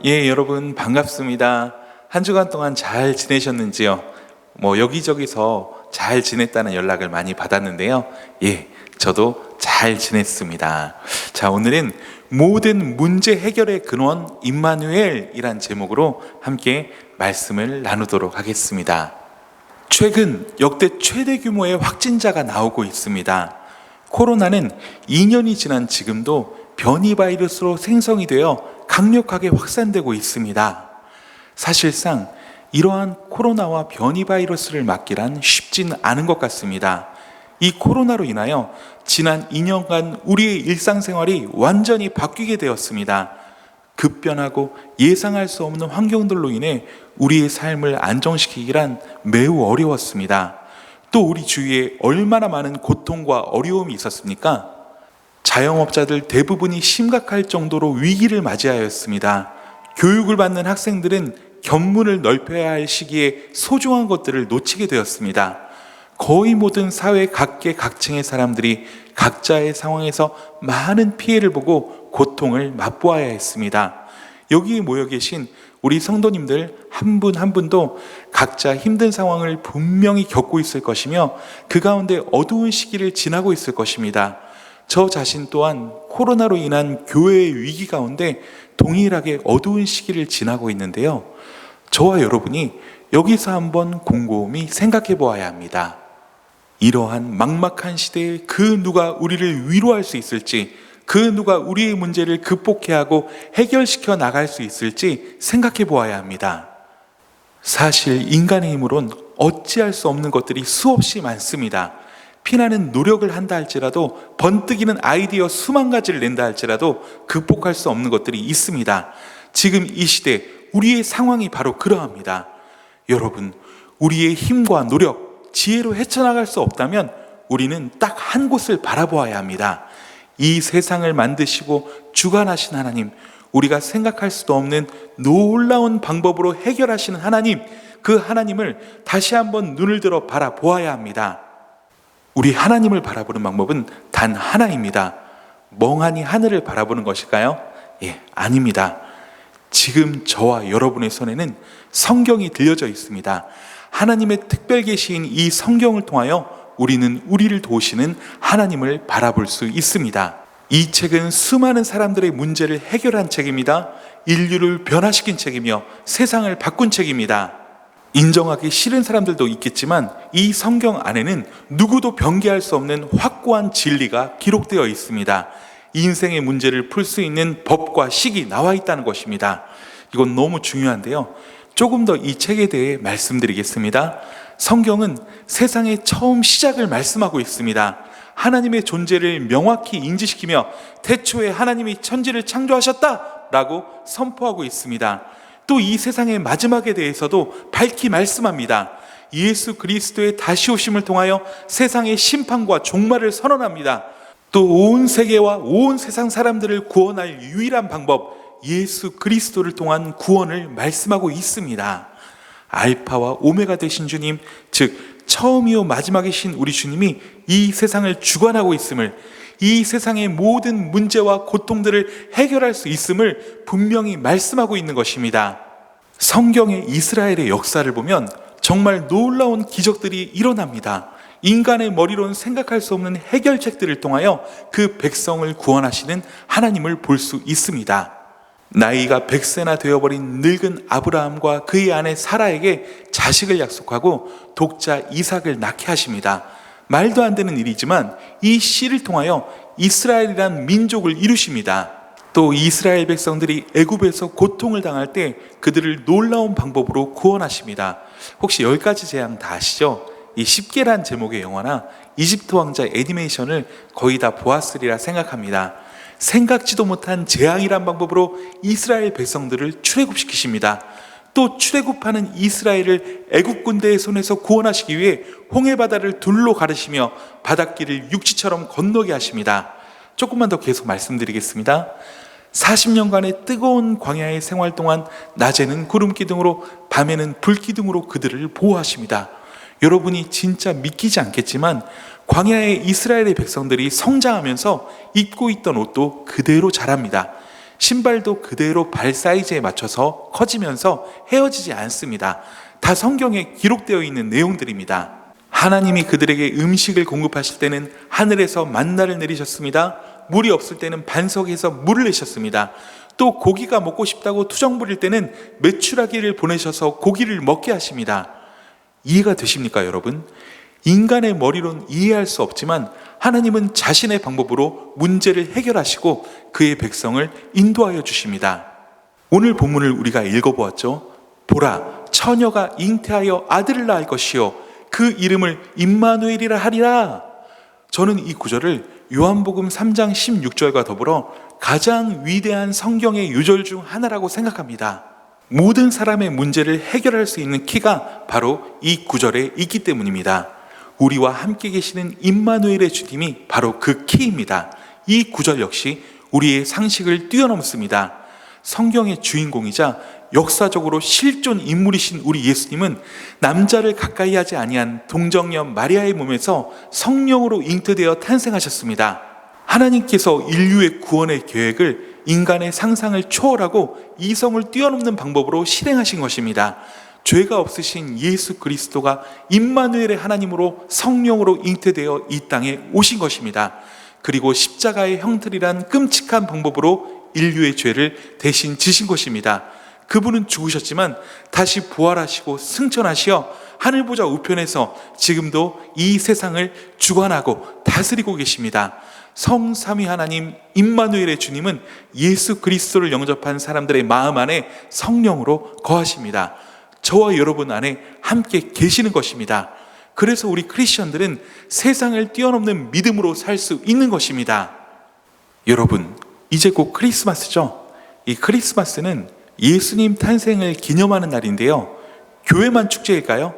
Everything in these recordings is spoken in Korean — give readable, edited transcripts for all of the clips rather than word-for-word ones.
예, 여러분 반갑습니다. 한 주간 동안 잘 지내셨는지요? 여기저기서 잘 지냈다는 연락을 많이 받았는데요. 예, 저도 잘 지냈습니다. 자, 오늘은 모든 문제 해결의 근원 임마누엘이란 제목으로 함께 말씀을 나누도록 하겠습니다. 최근 역대 최대 규모의 확진자가 나오고 있습니다. 코로나는 2년이 지난 지금도 변이 바이러스로 생성이 되어 강력하게 확산되고 있습니다. 사실상 이러한 코로나와 변이 바이러스를 막기란 쉽진 않은 것 같습니다. 이 코로나로 인하여 지난 2년간 우리의 일상생활이 완전히 바뀌게 되었습니다. 급변하고 예상할 수 없는 환경들로 인해 우리의 삶을 안정시키기란 매우 어려웠습니다. 또 우리 주위에 얼마나 많은 고통과 어려움이 있었습니까? 자영업자들 대부분이 심각할 정도로 위기를 맞이하였습니다. 교육을 받는 학생들은 견문을 넓혀야 할 시기에 소중한 것들을 놓치게 되었습니다. 거의 모든 사회 각계각층의 사람들이 각자의 상황에서 많은 피해를 보고 고통을 맛보아야 했습니다. 여기 모여 계신 우리 성도님들 한 분 한 분도 각자 힘든 상황을 분명히 겪고 있을 것이며 그 가운데 어두운 시기를 지나고 있을 것입니다. 저 자신 또한 코로나로 인한 교회의 위기 가운데 동일하게 어두운 시기를 지나고 있는데요. 저와 여러분이 여기서 한번 곰곰이 생각해 보아야 합니다. 이러한 막막한 시대에 그 누가 우리를 위로할 수 있을지, 그 누가 우리의 문제를 극복해야 하고 해결시켜 나갈 수 있을지 생각해 보아야 합니다. 사실 인간의 힘으론 어찌할 수 없는 것들이 수없이 많습니다. 피나는 노력을 한다 할지라도, 번뜩이는 아이디어 수만 가지를 낸다 할지라도 극복할 수 없는 것들이 있습니다. 지금 이 시대 우리의 상황이 바로 그러합니다. 여러분, 우리의 힘과 노력, 지혜로 헤쳐나갈 수 없다면 우리는 딱 한 곳을 바라보아야 합니다. 이 세상을 만드시고 주관하신 하나님, 우리가 생각할 수도 없는 놀라운 방법으로 해결하시는 하나님, 그 하나님을 다시 한번 눈을 들어 바라보아야 합니다. 우리 하나님을 바라보는 방법은 단 하나입니다. 멍하니 하늘을 바라보는 것일까요? 예, 아닙니다. 지금 저와 여러분의 손에는 성경이 들려져 있습니다. 하나님의 특별 계시인 이 성경을 통하여 우리는 우리를 도우시는 하나님을 바라볼 수 있습니다. 이 책은 수많은 사람들의 문제를 해결한 책입니다. 인류를 변화시킨 책이며 세상을 바꾼 책입니다. 인정하기 싫은 사람들도 있겠지만 이 성경 안에는 누구도 변개할 수 없는 확고한 진리가 기록되어 있습니다. 인생의 문제를 풀 수 있는 법과 식이 나와 있다는 것입니다. 이건 너무 중요한데요. 조금 더 이 책에 대해 말씀드리겠습니다. 성경은 세상의 처음 시작을 말씀하고 있습니다. 하나님의 존재를 명확히 인지시키며 태초에 하나님이 천지를 창조하셨다라고 선포하고 있습니다. 또 이 세상의 마지막에 대해서도 밝히 말씀합니다. 예수 그리스도의 다시 오심을 통하여 세상의 심판과 종말을 선언합니다. 또 온 세계와 온 세상 사람들을 구원할 유일한 방법, 예수 그리스도를 통한 구원을 말씀하고 있습니다. 알파와 오메가 되신 주님, 즉 처음이요 마지막이신 우리 주님이 이 세상을 주관하고 있음을, 이 세상의 모든 문제와 고통들을 해결할 수 있음을 분명히 말씀하고 있는 것입니다. 성경의 이스라엘의 역사를 보면 정말 놀라운 기적들이 일어납니다. 인간의 머리로는 생각할 수 없는 해결책들을 통하여 그 백성을 구원하시는 하나님을 볼 수 있습니다. 나이가 100세나 되어버린 늙은 아브라함과 그의 아내 사라에게 자식을 약속하고 독자 이삭을 낳게 하십니다. 말도 안 되는 일이지만 이 씨를 통하여 이스라엘이란 민족을 이루십니다. 또 이스라엘 백성들이 애굽에서 고통을 당할 때 그들을 놀라운 방법으로 구원하십니다. 혹시 10가지 재앙 다 아시죠? 이 10개란 제목의 영화나 이집트 왕자 애니메이션을 거의 다 보았으리라 생각합니다. 생각지도 못한 재앙이란 방법으로 이스라엘 백성들을 출애굽시키십니다. 또 출애굽하는 이스라엘을 애굽 군대의 손에서 구원하시기 위해 홍해바다를 둘로 가르시며 바닷길을 육지처럼 건너게 하십니다. 조금만 더 계속 말씀드리겠습니다. 40년간의 뜨거운 광야의 생활 동안 낮에는 구름 기둥으로, 밤에는 불 기둥으로 그들을 보호하십니다. 여러분이 진짜 믿기지 않겠지만 광야의 이스라엘의 백성들이 성장하면서 입고 있던 옷도 그대로 자랍니다. 신발도 그대로 발 사이즈에 맞춰서 커지면서 헤어지지 않습니다. 다 성경에 기록되어 있는 내용들입니다. 하나님이 그들에게 음식을 공급하실 때는 하늘에서 만나를 내리셨습니다. 물이 없을 때는 반석에서 물을 내셨습니다. 또 고기가 먹고 싶다고 투정 부릴 때는 메추라기를 보내셔서 고기를 먹게 하십니다. 이해가 되십니까, 여러분? 인간의 머리로는 이해할 수 없지만 하나님은 자신의 방법으로 문제를 해결하시고 그의 백성을 인도하여 주십니다. 오늘 본문을 우리가 읽어보았죠. 보라, 처녀가 잉태하여 아들을 낳을 것이요 그 이름을 임마누엘이라 하리라. 저는 이 구절을 요한복음 3장 16절과 더불어 가장 위대한 성경의 유절 중 하나라고 생각합니다. 모든 사람의 문제를 해결할 수 있는 키가 바로 이 구절에 있기 때문입니다. 우리와 함께 계시는 임마누엘의 주님이 바로 그 키입니다. 이 구절 역시 우리의 상식을 뛰어넘습니다. 성경의 주인공이자 역사적으로 실존 인물이신 우리 예수님은 남자를 가까이 하지 아니한 동정녀 마리아의 몸에서 성령으로 잉태되어 탄생하셨습니다. 하나님께서 인류의 구원의 계획을 인간의 상상을 초월하고 이성을 뛰어넘는 방법으로 실행하신 것입니다. 죄가 없으신 예수 그리스도가 임마누엘의 하나님으로 성령으로 잉태되어 이 땅에 오신 것입니다. 그리고 십자가의 형틀이란 끔찍한 방법으로 인류의 죄를 대신 지신 것입니다. 그분은 죽으셨지만 다시 부활하시고 승천하시어 하늘보좌 우편에서 지금도 이 세상을 주관하고 다스리고 계십니다. 성삼위 하나님 임마누엘의 주님은 예수 그리스도를 영접한 사람들의 마음 안에 성령으로 거하십니다. 저와 여러분 안에 함께 계시는 것입니다. 그래서 우리 크리스천들은 세상을 뛰어넘는 믿음으로 살 수 있는 것입니다. 여러분, 이제 곧 크리스마스죠? 이 크리스마스는 예수님 탄생을 기념하는 날인데요. 교회만 축제일까요?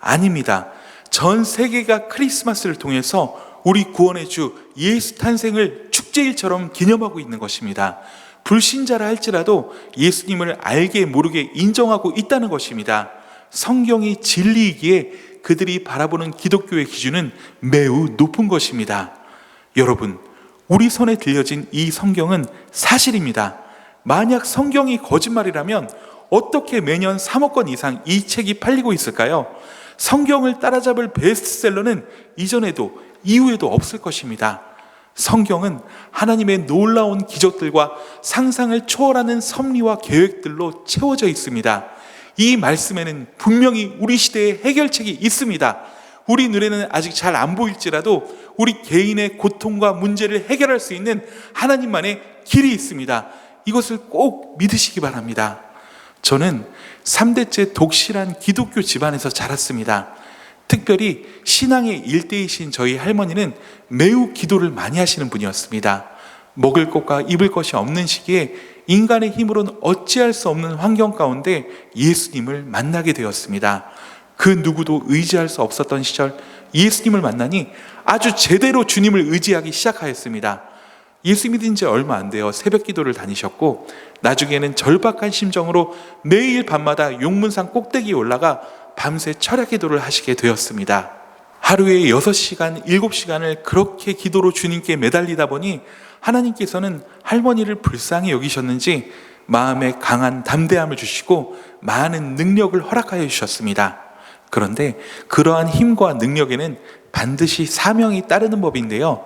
아닙니다. 전 세계가 크리스마스를 통해서 우리 구원의 주 예수 탄생을 축제일처럼 기념하고 있는 것입니다. 불신자라 할지라도 예수님을 알게 모르게 인정하고 있다는 것입니다. 성경이 진리이기에 그들이 바라보는 기독교의 기준은 매우 높은 것입니다. 여러분, 우리 손에 들려진 이 성경은 사실입니다. 만약 성경이 거짓말이라면 어떻게 매년 3억 권 이상 이 책이 팔리고 있을까요? 성경을 따라잡을 베스트셀러는 이전에도 이후에도 없을 것입니다. 성경은 하나님의 놀라운 기적들과 상상을 초월하는 섭리와 계획들로 채워져 있습니다. 이 말씀에는 분명히 우리 시대의 해결책이 있습니다. 우리 눈에는 아직 잘 안 보일지라도 우리 개인의 고통과 문제를 해결할 수 있는 하나님만의 길이 있습니다. 이것을 꼭 믿으시기 바랍니다. 저는 3대째 독실한 기독교 집안에서 자랐습니다. 특별히 신앙의 일대이신 저희 할머니는 매우 기도를 많이 하시는 분이었습니다. 먹을 것과 입을 것이 없는 시기에 인간의 힘으로는 어찌할 수 없는 환경 가운데 예수님을 만나게 되었습니다. 그 누구도 의지할 수 없었던 시절 예수님을 만나니 아주 제대로 주님을 의지하기 시작하였습니다. 예수 믿은 지 얼마 안 돼요. 새벽 기도를 다니셨고 나중에는 절박한 심정으로 매일 밤마다 용문산 꼭대기에 올라가 밤새 철야 기도를 하시게 되었습니다. 하루에 6시간, 7시간을 그렇게 기도로 주님께 매달리다 보니 하나님께서는 할머니를 불쌍히 여기셨는지 마음에 강한 담대함을 주시고 많은 능력을 허락하여 주셨습니다. 그런데 그러한 힘과 능력에는 반드시 사명이 따르는 법인데요.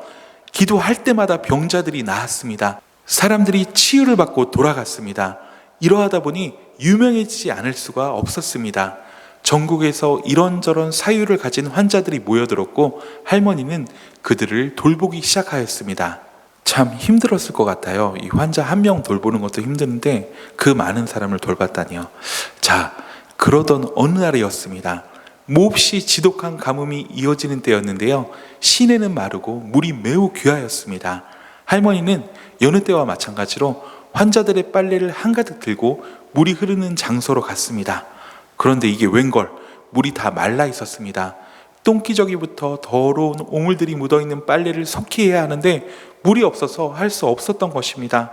기도할 때마다 병자들이 나았습니다. 사람들이 치유를 받고 돌아갔습니다. 이러하다 보니 유명해지지 않을 수가 없었습니다. 전국에서 이런저런 사유를 가진 환자들이 모여들었고 할머니는 그들을 돌보기 시작하였습니다. 참 힘들었을 것 같아요. 이 환자 한 명 돌보는 것도 힘드는데 그 많은 사람을 돌봤다니요. 자, 그러던 어느 날이었습니다. 몹시 지독한 가뭄이 이어지는 때였는데요. 시내는 마르고 물이 매우 귀하였습니다. 할머니는 여느 때와 마찬가지로 환자들의 빨래를 한가득 들고 물이 흐르는 장소로 갔습니다. 그런데 이게 웬걸, 물이 다 말라 있었습니다. 똥기저귀부터 더러운 오물들이 묻어있는 빨래를 속히 해야 하는데 물이 없어서 할 수 없었던 것입니다.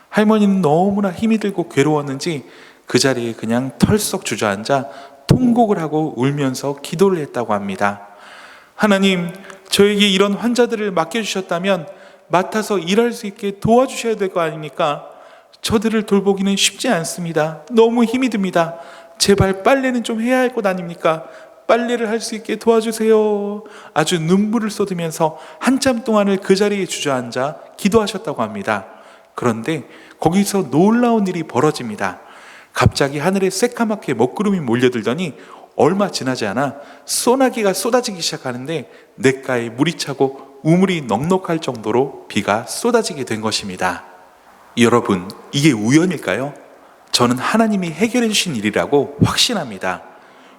할머니는 너무나 힘이 들고 괴로웠는지 그 자리에 그냥 털썩 주저앉아 통곡을 하고 울면서 기도를 했다고 합니다. 하나님, 저에게 이런 환자들을 맡겨주셨다면 맡아서 일할 수 있게 도와주셔야 될 거 아닙니까? 저들을 돌보기는 쉽지 않습니다. 너무 힘이 듭니다. 제발 빨래는 좀 해야 할 것 아닙니까? 빨래를 할 수 있게 도와주세요. 아주 눈물을 쏟으면서 한참 동안을 그 자리에 주저앉아 기도하셨다고 합니다. 그런데 거기서 놀라운 일이 벌어집니다. 갑자기 하늘에 새까맣게 먹구름이 몰려들더니 얼마 지나지 않아 소나기가 쏟아지기 시작하는데 냇가에 물이 차고 우물이 넉넉할 정도로 비가 쏟아지게 된 것입니다. 여러분, 이게 우연일까요? 저는 하나님이 해결해 주신 일이라고 확신합니다.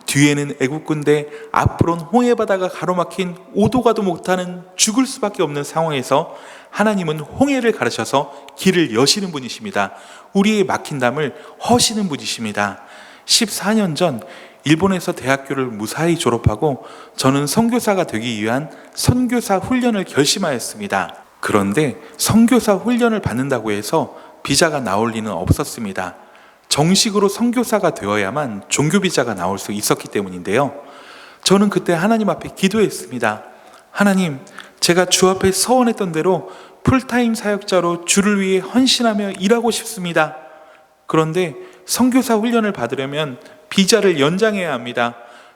뒤에는 애국군대, 앞으로는 홍해바다가 가로막힌 오도 가도 못하는 죽을 수밖에 없는 상황에서 하나님은 홍해를 가르셔서 길을 여시는 분이십니다. 우리의 막힌 담을 허시는 분이십니다. 14년 전 일본에서 대학교를 무사히 졸업하고 저는 선교사가 되기 위한 선교사 훈련을 결심하였습니다. 그런데 선교사 훈련을 받는다고 해서 비자가 나올 리는 없었습니다. 정식으로 선교사가 되어야만 종교 비자가 나올 수 있었기 때문인데요. 저는 그때 하나님 앞에 기도했습니다. 하나님, 제가 주 앞에 서원했던 대로 풀타임 사역자로 주를 위해 헌신하며 일하고 싶습니다. 그런데 선교사 훈련을 받으려면 비자를 연장해야 합니다.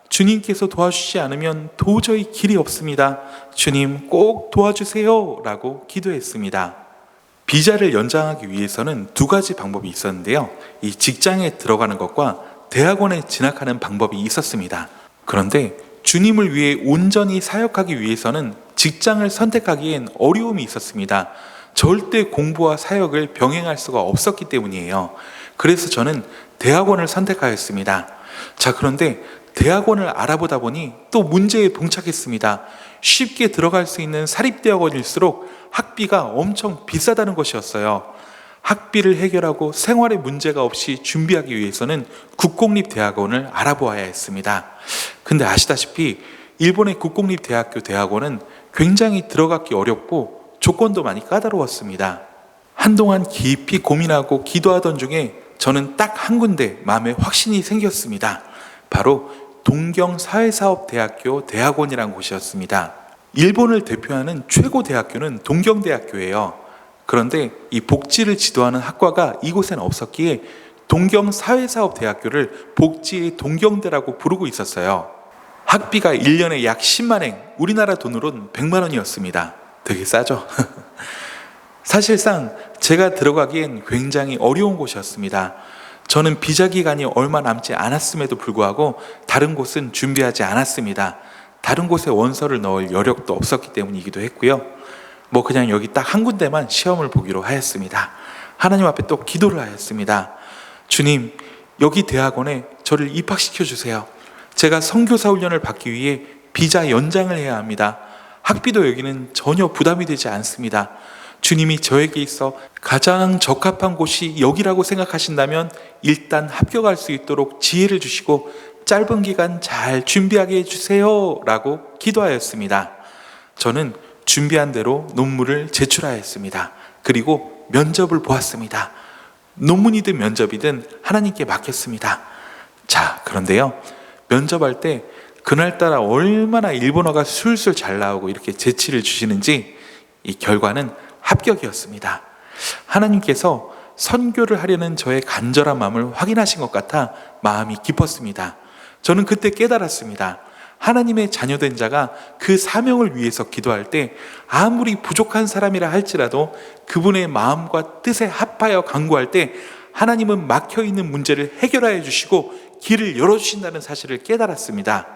주님께서 도와주시지 않으면 도저히 길이 없습니다. 주님 꼭 도와주세요 라고 기도했습니다. 비자를 연장하기 위해서는 두 가지 방법이 있었는데요. 이 직장에 들어가는 것과 대학원에 진학하는 방법이 있었습니다. 그런데 주님을 위해 온전히 사역하기 위해서는 직장을 선택하기엔 어려움이 있었습니다. 절대 공부와 사역을 병행할 수가 없었기 때문이에요. 그래서 저는 대학원을 선택하였습니다. 자, 그런데 대학원을 알아보다 보니 또 문제에 봉착했습니다. 쉽게 들어갈 수 있는 사립대학원일수록 학비가 엄청 비싸다는 것이었어요. 학비를 해결하고 생활에 문제가 없이 준비하기 위해서는 국공립대학원을 알아보아야 했습니다. 근데 아시다시피 일본의 국공립대학교 대학원은 굉장히 들어가기 어렵고 조건도 많이 까다로웠습니다. 한동안 깊이 고민하고 기도하던 중에 저는 딱 한 군데 마음에 확신이 생겼습니다. 바로 동경사회사업대학교 대학원이라는 곳이었습니다. 일본을 대표하는 최고 대학교는 동경대학교예요. 그런데 이 복지를 지도하는 학과가 이곳에는 없었기에 동경사회사업대학교를 복지의 동경대라고 부르고 있었어요. 학비가 1년에 약 10만 엔, 우리나라 돈으로는 100만 원이었습니다. 되게 싸죠? 사실상 제가 들어가기엔 굉장히 어려운 곳이었습니다. 저는 비자 기간이 얼마 남지 않았음에도 불구하고 다른 곳은 준비하지 않았습니다. 다른 곳에 원서를 넣을 여력도 없었기 때문이기도 했고요. 그냥 여기 딱 한 군데만 시험을 보기로 하였습니다. 하나님 앞에 또 기도를 하였습니다. 주님, 여기 대학원에 저를 입학시켜 주세요. 제가 선교사 훈련을 받기 위해 비자 연장을 해야 합니다. 학비도 여기는 전혀 부담이 되지 않습니다. 주님이 저에게 있어 가장 적합한 곳이 여기라고 생각하신다면 일단 합격할 수 있도록 지혜를 주시고 짧은 기간 잘 준비하게 해주세요 라고 기도하였습니다. 저는 준비한 대로 논문을 제출하였습니다. 그리고 면접을 보았습니다. 논문이든 면접이든 하나님께 맡겼습니다. 자, 그런데요, 면접할 때 그날따라 얼마나 일본어가 술술 잘 나오고 이렇게 재치를 주시는지 이 결과는 합격이었습니다. 하나님께서 선교를 하려는 저의 간절한 마음을 확인하신 것 같아 마음이 깊었습니다. 저는 그때 깨달았습니다. 하나님의 자녀된 자가 그 사명을 위해서 기도할 때 아무리 부족한 사람이라 할지라도 그분의 마음과 뜻에 합하여 간구할 때 하나님은 막혀있는 문제를 해결하여 주시고 길을 열어주신다는 사실을 깨달았습니다.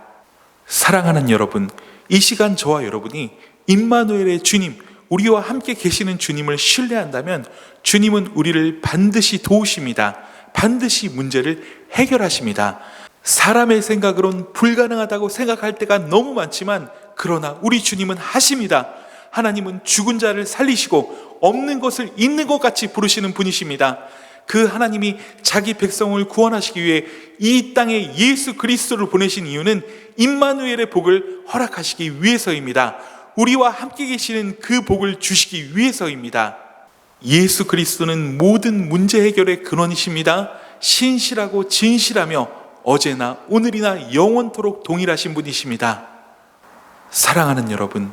사랑하는 여러분, 이 시간 저와 여러분이 임마누엘의 주님, 우리와 함께 계시는 주님을 신뢰한다면 주님은 우리를 반드시 도우십니다. 반드시 문제를 해결하십니다. 사람의 생각으론 불가능하다고 생각할 때가 너무 많지만 그러나 우리 주님은 하십니다. 하나님은 죽은 자를 살리시고 없는 것을 있는 것 같이 부르시는 분이십니다. 그 하나님이 자기 백성을 구원하시기 위해 이 땅에 예수 그리스도를 보내신 이유는 임마누엘의 복을 허락하시기 위해서입니다. 우리와 함께 계시는 그 복을 주시기 위해서입니다. 예수 그리스도는 모든 문제 해결의 근원이십니다. 신실하고 진실하며 어제나 오늘이나 영원토록 동일하신 분이십니다. 사랑하는 여러분,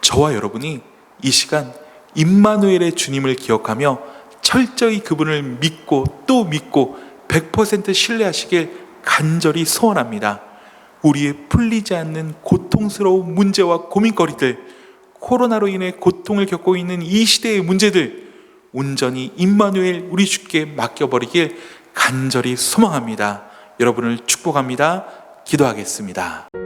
저와 여러분이 이 시간 임마누엘의 주님을 기억하며 철저히 그분을 믿고 또 믿고 100% 신뢰하시길 간절히 소원합니다. 우리의 풀리지 않는 고통스러운 문제와 고민거리들, 코로나로 인해 고통을 겪고 있는 이 시대의 문제들 온전히 임마누엘 우리 주께 맡겨버리길 간절히 소망합니다. 여러분을 축복합니다. 기도하겠습니다.